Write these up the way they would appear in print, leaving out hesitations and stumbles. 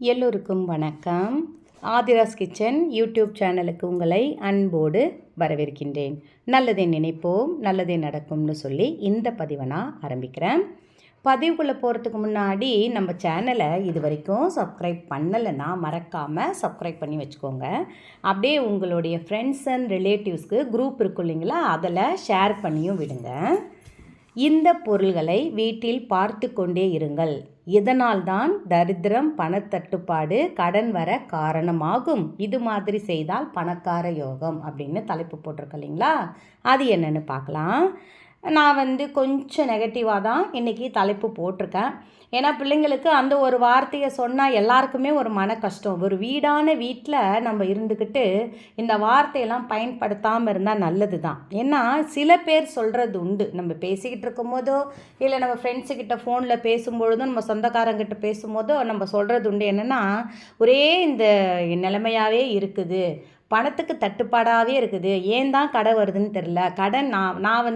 எல்லோருக்கும் வணக்கம். Aadhira's kitchen YouTube சேனலுக்கு உங்களை அன்போடு வரவேற்கின்றேன். நல்லதை நினைப்போம், நல்லதே நடக்கும்னு சொல்லி இந்த பதிவை நான் ஆரம்பிக்கிறேன். பதிவுக்குள்ளே போகிறதுக்கு முன்னாடி நம்ம சேனலை இது வரைக்கும் சப்ஸ்கிரைப் பண்ணலைன்னா மறக்காமல் சப்ஸ்கிரைப் பண்ணி வச்சுக்கோங்க. அப்படியே உங்களுடைய ஃப்ரெண்ட்ஸ் அண்ட் ரிலேட்டிவ்ஸ்க்கு குரூப் இருக்கும் இல்லைங்களா, அதில் ஷேர் பண்ணியும் விடுங்க. இந்த பொருள்களை வீட்டில் பார்த்து கொண்டே இருங்கள். இதனால்தான் தரித்திரம், பணத்தட்டுப்பாடு, கடன் வர காரணமாகும். இது மாதிரி செய்தால் பணக்கார யோகம் அப்படின்னு தலைப்பு போட்டிருக்க இல்லைங்களா, அது என்னென்னு பார்க்கலாம். நான் கொஞ்சம் நெகட்டிவாக தான் இன்றைக்கி தலைப்பு போட்டிருக்கேன். ஏன்னா பிள்ளைங்களுக்கு அந்த ஒரு வார்த்தையை சொன்னால் எல்லாருக்குமே ஒரு மன கஷ்டம். ஒரு வீடான வீட்டில் நம்ம இருந்துக்கிட்டு இந்த வார்த்தையெல்லாம் பயன்படுத்தாமல் இருந்தால் நல்லது தான். ஏன்னா சில பேர் சொல்கிறது உண்டு, நம்ம பேசிக்கிட்டு இருக்கும்போதோ இல்லை நம்ம ஃப்ரெண்ட்ஸுக்கிட்ட ஃபோனில் பேசும்பொழுதும் நம்ம சொந்தக்காரங்கிட்ட பேசும்போதோ நம்ம சொல்கிறது உண்டு. என்னென்னா, ஒரே இந்த நிலைமையாகவே இருக்குது, பணத்துக்கு தட்டுப்பாடாகவே இருக்குது, ஏன் தான் கடை வருதுன்னு தெரில. கடன் நான்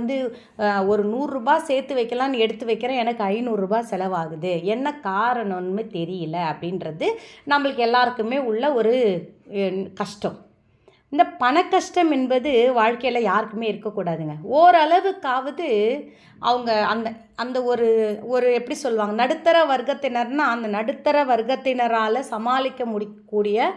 ஒரு 100 ரூபா சேர்த்து வைக்கலான்னு எடுத்து வைக்கிறேன், எனக்கு 500 ரூபா செலவாகுது, என்ன காரணம்னு தெரியல அப்படின்றது நம்மளுக்கு எல்லாருக்குமே உள்ள ஒரு கஷ்டம். இந்த பண கஷ்டம் என்பது வாழ்க்கையில் யாருக்குமே இருக்கக்கூடாதுங்க. ஓரளவுக்காவது அவங்க அந்த அந்த ஒரு ஒரு எப்படி சொல்லுவாங்க, நடுத்தர வர்க்கத்தினர்னால் அந்த நடுத்தர வர்க்கத்தினரால் சமாளிக்க முடியக்கூடிய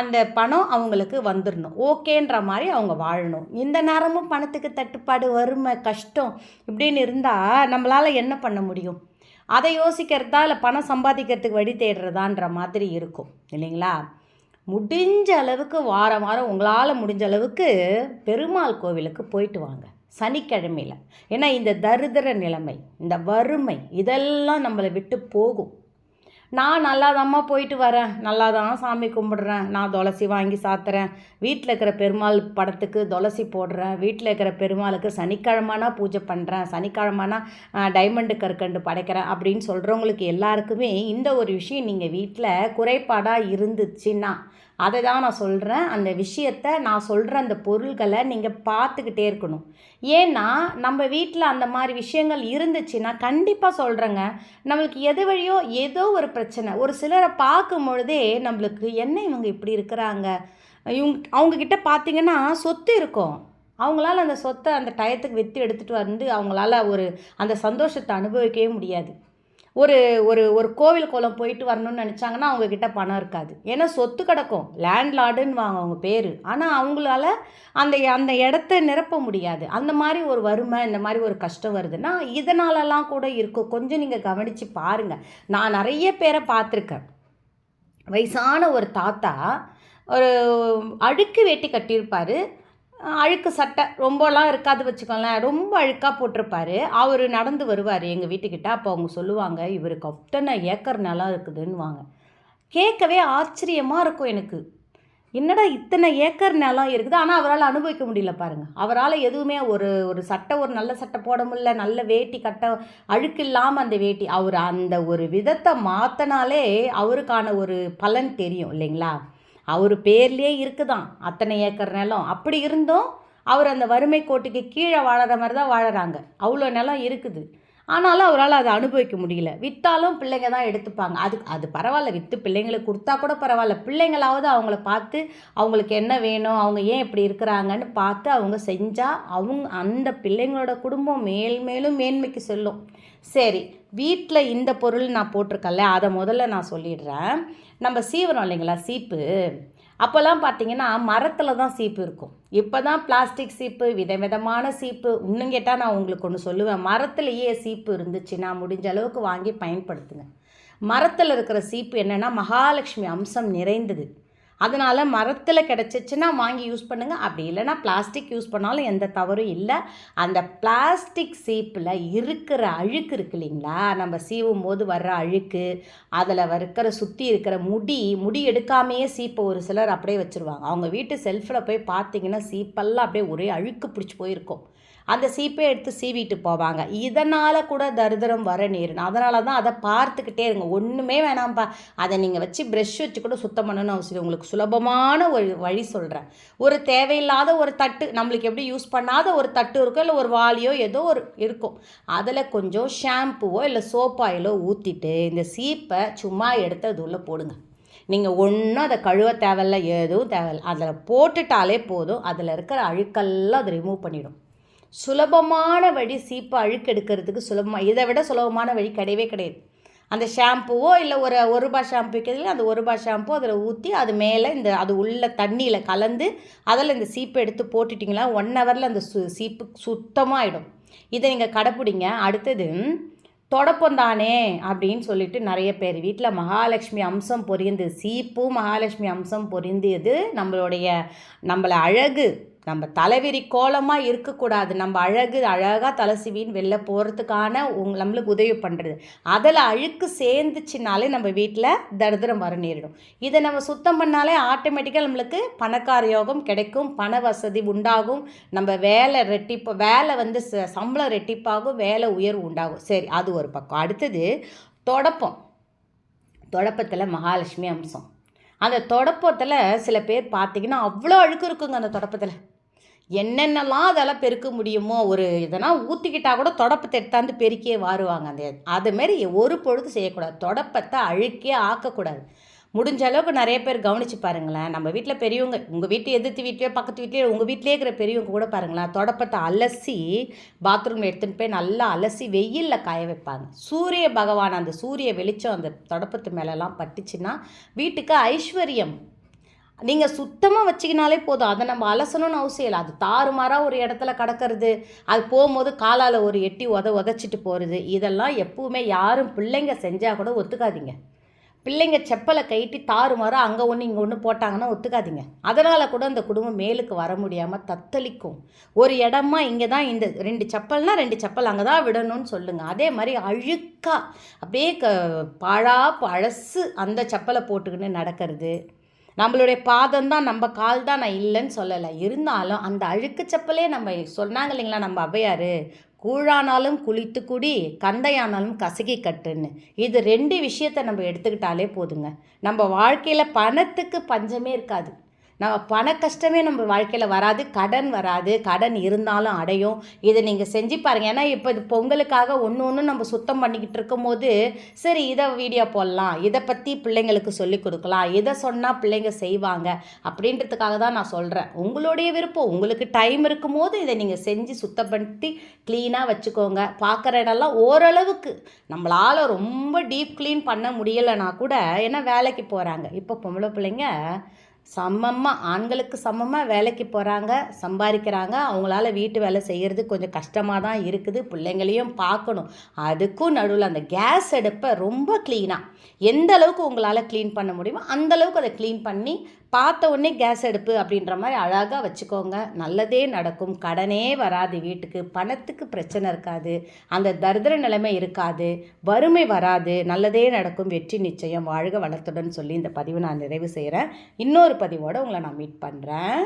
அந்த பணம் அவங்களுக்கு வந்துடணும், ஓகேன்ற மாதிரி அவங்க வாழணும். இந்த நேரமும் பணத்துக்கு தட்டுப்பாடு, வறுமை, கஷ்டம் இப்படின்னு இருந்தால் நம்மளால் என்ன பண்ண முடியும்? அதை யோசிக்கிறதா இல்லை பணம் சம்பாதிக்கிறதுக்கு வழி தேடுறதான்ற மாதிரி இருக்கும் இல்லைங்களா. முடிஞ்ச அளவுக்கு வாரம் உங்களால் முடிஞ்ச அளவுக்கு பெருமாள் கோவிலுக்கு போயிட்டு வாங்க சனிக்கிழமையில். ஏன்னா இந்த தரித்திர நிலைமை, இந்த வறுமை இதெல்லாம் நம்மளை விட்டு போகும். நான் நல்லாதாம்மா போயிட்டு வரேன், நல்லா தான் சாமி கும்பிடுறேன், நான் துளசி வாங்கி சாத்துறேன், வீட்டில் இருக்கிற பெருமாள் படத்துக்கு துளசி போடுறேன், வீட்டில் இருக்கிற பெருமாளுக்கு சனிக்கிழமைனா பூஜை பண்ணுறேன், சனிக்கிழமைனா டைமண்டு கற்கண்டு படைக்கிறேன் அப்படின்னு சொல்கிறவங்களுக்கு எல்லாருக்குமே இந்த ஒரு விஷயம் நீங்கள் வீட்டில் குறைபாடாக இருந்துச்சுன்னா அதை தான் நான் சொல்கிறேன். அந்த விஷயத்தை நான் சொல்கிற அந்த பொருள்களை நீங்கள் பார்த்துக்கிட்டே இருக்கணும். ஏன்னா நம்ம வீட்டில் அந்த மாதிரி விஷயங்கள் இருந்துச்சுன்னா கண்டிப்பாக சொல்கிறேங்க, நம்மளுக்கு எது வழியோ ஏதோ ஒரு பிரச்சனை. ஒரு சிலரை பார்க்கும் பொழுதே நம்மளுக்கு என்ன இவங்க இப்படி இருக்கிறாங்க, அவங்கக்கிட்ட பார்த்திங்கன்னா சொத்து இருக்கும், அவங்களால அந்த சொத்தை அந்த டயத்துக்கு விற்று எடுத்துகிட்டு அவங்களால அந்த சந்தோஷத்தை அனுபவிக்கவே முடியாது. ஒரு ஒரு ஒரு கோவில் குளம் போயிட்டு வரணும்னு நினச்சாங்கன்னா அவங்கக்கிட்ட பணம் இருக்காது. ஏன்னா சொத்து கிடக்கும், லேண்ட்லார்டுன்னு வாங்க அவங்க பேர், ஆனால் அவங்களால அந்த அந்த இடத்த நிரப்ப முடியாது. அந்த மாதிரி ஒரு வறுமை, இந்த மாதிரி ஒரு கஷ்டம் வருதுன்னா இதனாலலாம் கூட இருக்கும். கொஞ்சம் நீங்கள் கவனித்து பாருங்கள். நான் நிறைய பேரை பார்த்துருக்கேன். வயசான ஒரு தாத்தா ஒரு அழுக்கு வேட்டி கட்டியிருப்பார், அழுக்கு சட்டை ரொம்பலாம் இருக்காது வச்சுக்கோங்களேன், ரொம்ப அழுக்காக போட்டிருப்பார். அவர் நடந்து வருவார் எங்கள் வீட்டுக்கிட்ட. அப்போ அவங்க சொல்லுவாங்க, இவருக்கு அத்தனை ஏக்கர் நிலம் இருக்குதுன்னுவாங்க. கேட்கவே ஆச்சரியமாக இருக்கும் எனக்கு, என்னடா இத்தனை ஏக்கர் நிலம் இருக்குது, ஆனால் அவரால் அனுபவிக்க முடியல பாருங்கள். அவரால் எதுவுமே ஒரு சட்டை, ஒரு நல்ல சட்டை போட முடியல, நல்ல வேட்டி கட்ட அழுக்கு இல்லாமல் அந்த வேட்டி, அவர் அந்த ஒரு விதத்தை மாற்றினாலே அவருக்கான ஒரு பலன் தெரியும் இல்லைங்களா. அவர் பேர்லேயே இருக்குதான் அத்தனை ஏக்கர் நிலம். அப்படி இருந்தும் அவர் அந்த வறுமை கோட்டுக்கு கீழே வாழற மாதிரி தான் வாழறாங்க. அவ்வளோ நிலம் இருக்குது, ஆனாலும் அவரால் அதை அனுபவிக்க முடியல. விற்றாலும் பிள்ளைங்க தான் எடுத்துப்பாங்க. அது பரவாயில்ல, விற்று பிள்ளைங்களுக்கு கொடுத்தா கூட பரவாயில்ல, பிள்ளைங்களாவது அவங்கள பார்த்து அவங்களுக்கு என்ன வேணும், அவங்க ஏன் இப்படி இருக்கிறாங்கன்னு பார்த்து அவங்க செஞ்சால் அந்த பிள்ளைங்களோட குடும்பம் மேலும் மேன்மைக்கு செல்லும். சரி, வீட்டில் இந்த பொருள் நான் போட்டிருக்கல, அதை முதல்ல நான் சொல்லிடுறேன். நம்ம சீவரம் இல்லைங்களா சீப்பு, அப்போல்லாம் பார்த்திங்கன்னா மரத்தில் தான் சீப்பு இருக்கும். இப்போ தான் பிளாஸ்டிக் சீப்பு, விதவிதமான சீப்பு. இன்னும் கேட்டால் நான் உங்களுக்கு ஒன்று சொல்லுவேன், மரத்துலேயே சீப்பு இருந்துச்சுன்னா முடிஞ்ச அளவுக்கு வாங்கி பயன்படுத்துங்க. மரத்தில் இருக்கிற சீப்பு என்னென்னா மகாலட்சுமி அம்சம் நிறைந்தது. அதனால் மரத்தில் கிடச்சிச்சின்னா வாங்கி யூஸ் பண்ணுங்கள். அப்படி இல்லைன்னா பிளாஸ்டிக் யூஸ் பண்ணாலும் எந்த தவறும் இல்லை. அந்த பிளாஸ்டிக் சீப்பில் இருக்கிற அழுக்கு இருக்கு இல்லைங்களா, நம்ம சீவும் போது வர்ற அழுக்கு, அதில் சுற்றி இருக்கிற முடி எடுக்காமையே சீப்பை ஒரு சிலர் அப்படியே வச்சுருவாங்க. அவங்க வீட்டு செல்ஃபில் போய் பார்த்தீங்கன்னா சீப்பெல்லாம் அப்படியே ஒரே அழுக்கு பிடிச்சி போயிருக்கும். அந்த சீப்பை எடுத்து சீவிட்டு போவாங்க. இதனால் கூட தரித்திரம் வர நேரும். அதனால தான் அதை பார்த்துக்கிட்டே இருங்க. ஒன்றுமே வேணாம்ப்பா, அதை நீங்கள் வச்சு ப்ரெஷ் வச்சு கூட சுத்தம் பண்ணணும்னு அவசியம். உங்களுக்கு சுலபமான ஒரு வழி சொல்கிறேன். ஒரு தேவையில்லாத ஒரு தட்டு, நம்மளுக்கு எப்படி யூஸ் பண்ணாத ஒரு தட்டு இருக்கும், இல்லை ஒரு வாளியோ ஏதோ ஒரு இருக்கும், அதில் கொஞ்சம் ஷாம்புவோ இல்லை சோப் ஆயிலோ ஊற்றிட்டு இந்த சீப்பை சும்மா எடுத்து அது உள்ளே போடுங்க. நீங்கள் ஒன்றும் அதை கழுவ தேவையில்ல, எதுவும் தேவையில்லை. அதில் போட்டுட்டாலே போதும், அதில் இருக்கிற அழுக்கெல்லாம் அது ரிமூவ் பண்ணிடும். சுலபமான வழி சீப்பை அழுக்கு எடுக்கிறதுக்கு இதை விட சுலபமான வழி கிடையவே கிடையாது. அந்த ஷாம்புவோ இல்லை ஒரு ரூபா ஷாம்பு வைக்கிறதுல அந்த ரூபா ஷாம்பு அதில் ஊற்றி அது மேலே அது உள்ள தண்ணியில் கலந்து அதில் இந்த சீப்பை எடுத்து போட்டுட்டிங்களா 1 ஹவரில் அந்த சீப்பு சுத்தமாக ஆகிடும். இதை நீங்கள் கடைப்பிடிங்க. அடுத்தது தொடப்பம் தானே அப்படின்னு சொல்லிட்டு நிறைய பேர் வீட்டில் மகாலட்சுமி அம்சம் பொரிந்து சீப்பும் மகாலட்சுமி அம்சம் பொரிந்தியது நம்மளை அழகு நம்ம தலைவிரி கோலமாக இருக்கக்கூடாது. நம்ம அழகாக தலை சிவின்னு வெளில போகிறதுக்கான நம்மளுக்கு உதவி பண்ணுறது. அதில் அழுக்கு சேர்ந்துச்சுனாலே நம்ம வீட்டில் தரித்திரம் வர நேரிடும். இதை நம்ம சுத்தம் பண்ணாலே ஆட்டோமேட்டிக்காக நம்மளுக்கு பணக்கார யோகம் கிடைக்கும், பண வசதி உண்டாகும், நம்ம வேலை வந்து சம்பளம் ரெட்டிப்பாகும், வேலை உயர்வு உண்டாகும். சரி, அது ஒரு பக்கம். அடுத்தது தொடப்பத்தில் மகாலட்சுமி அம்சம். அந்த தொடப்பத்தில் சில பேர் பார்த்திங்கன்னா அவ்வளோ அழுக்கு இருக்குங்க. அந்த தொடப்பத்தில் என்னென்னலாம் அதெல்லாம் பெருக்க முடியுமோ இதெல்லாம் ஊற்றிக்கிட்டால் கூட தொடப்பத்தை எடுத்தாந்து பெருக்கியே வாருவாங்க. அதுமாரி ஒரு பொழுது செய்யக்கூடாது. தொடப்பத்தை அழுக்கே ஆக்கக்கூடாது. முடிஞ்ச அளவுக்கு நிறைய பேர் கவனித்து பாருங்களேன். நம்ம வீட்டில் பெரியவங்க, உங்கள் வீட்டு எதிர்த்து வீட்லேயோ பக்கத்து வீட்லேயோ உங்கள் வீட்டிலே இருக்கிற பெரியவங்க கூட பாருங்களேன், தொடப்பத்தை அலசி பாத்ரூமில் எடுத்துகிட்டு போய் நல்லா அலசி வெயிலில் காய வைப்பாங்க. சூரிய பகவான் அந்த சூரிய வெளிச்சம் அந்த தொடப்பத்து மேலெல்லாம் பட்டுச்சுன்னா வீட்டுக்கு ஐஸ்வர்யம். நீங்கள் சுத்தமாக வச்சிக்கினாலே போதும். அதை நம்ம அலசணும்னு அவசியம் இல்லை. அது தாறுமாறாக ஒரு இடத்துல கிடக்கிறது, அது போகும்போது காலால் ஒரு எட்டி உதச்சிட்டு போகிறது, இதெல்லாம் எப்பவுமே யாரும் பிள்ளைங்க செஞ்சால் கூட ஒத்துக்காதீங்க. பிள்ளைங்க செப்பலை கைட்டி தாறுமாறாக அங்கே ஒன்று இங்கே ஒன்று போட்டாங்கன்னா ஒத்துக்காதீங்க. அதனால் கூட அந்த குடும்பம் மேலுக்கு வர முடியாமல் தத்தளிக்கும். ஒரு இடமா இங்கே தான் இந்த 2 செப்பல்னால் 2 செப்பல் அங்கே தான் விடணும்னு சொல்லுங்கள். அதே மாதிரி அழுக்காக அப்படியே பழசு அந்த செப்பலை போட்டுக்கின்னு நடக்கிறது. நம்மளுடைய பாதம் தான், நம்ம கால் தான், நான் இல்லைன்னு சொல்லலை. இருந்தாலும் அந்த அழுக்கு செப்பலே நம்ம சொன்னாங்க இல்லைங்களா நம்ம ஔவையார், கூழானாலும் குளித்து குடி, கந்தையானாலும் கசக்கி கட்டுன்னு. இது 2 விஷயத்தை நம்ம எடுத்துக்கிட்டாலே போதுங்க. நம்ம வாழ்க்கையில் பணத்துக்கு பஞ்சமே இருக்காது. நம்ம பண கஷ்டமே நம்ம வாழ்க்கையில் வராது, கடன் வராது, கடன் இருந்தாலும் அடையும். இதை நீங்கள் செஞ்சு பாருங்கள். ஏன்னா இப்போ இது பொங்கலுக்காக ஒன்று நம்ம சுத்தம் பண்ணிக்கிட்டு இருக்கும்போது சரி இதை வீடியோ போடலாம், இதை பற்றி பிள்ளைங்களுக்கு சொல்லிக் கொடுக்கலாம், இதை சொன்னால் பிள்ளைங்க செய்வாங்க அப்படின்றதுக்காக தான் நான் சொல்கிறேன். உங்களுடைய விருப்பம். உங்களுக்கு டைம் இருக்கும்போது இதை நீங்கள் செஞ்சு சுத்தப்படுத்தி க்ளீனாக வச்சுக்கோங்க. பார்க்குற இடம்லாம் ஓரளவுக்கு நம்மளால் ரொம்ப டீப் க்ளீன் பண்ண முடியலைன்னா கூட, ஏன்னா வேலைக்கு போகிறாங்க. இப்போ பொம்பளை பிள்ளைங்க ஆண்களுக்கு சமமாக வேலைக்கு போகிறாங்க, சம்பாதிக்கிறாங்க. அவங்களால வீட்டு வேலை செய்கிறது கொஞ்சம் கஷ்டமாக தான் இருக்குது. பிள்ளைங்களையும் பார்க்கணும். அதுக்கும் நடுவில் அந்த கேஸ் அடுப்பை ரொம்ப க்ளீனாக எந்த அளவுக்கு உங்களால் க்ளீன் பண்ண முடியுமோ அந்தளவுக்கு அதை க்ளீன் பண்ணி பார்த்த உடனே கேஸ் அடுப்பு அப்படின்ற மாதிரி அழகாக வச்சுக்கோங்க. நல்லதே நடக்கும். கடனே வராது வீட்டுக்கு, பணத்துக்கு பிரச்சனை இருக்காது, அந்த தரித்திர நிலைமை இருக்காது, வறுமை வராது, நல்லதே நடக்கும், வெற்றி நிச்சயம், வாழ்க வளத்துடன் சொல்லி இந்த பதிவை நான் நிறைவு செய்கிறேன். இன்னொரு பதிவோடு உங்களை நான் மீட் பண்ணுறேன்.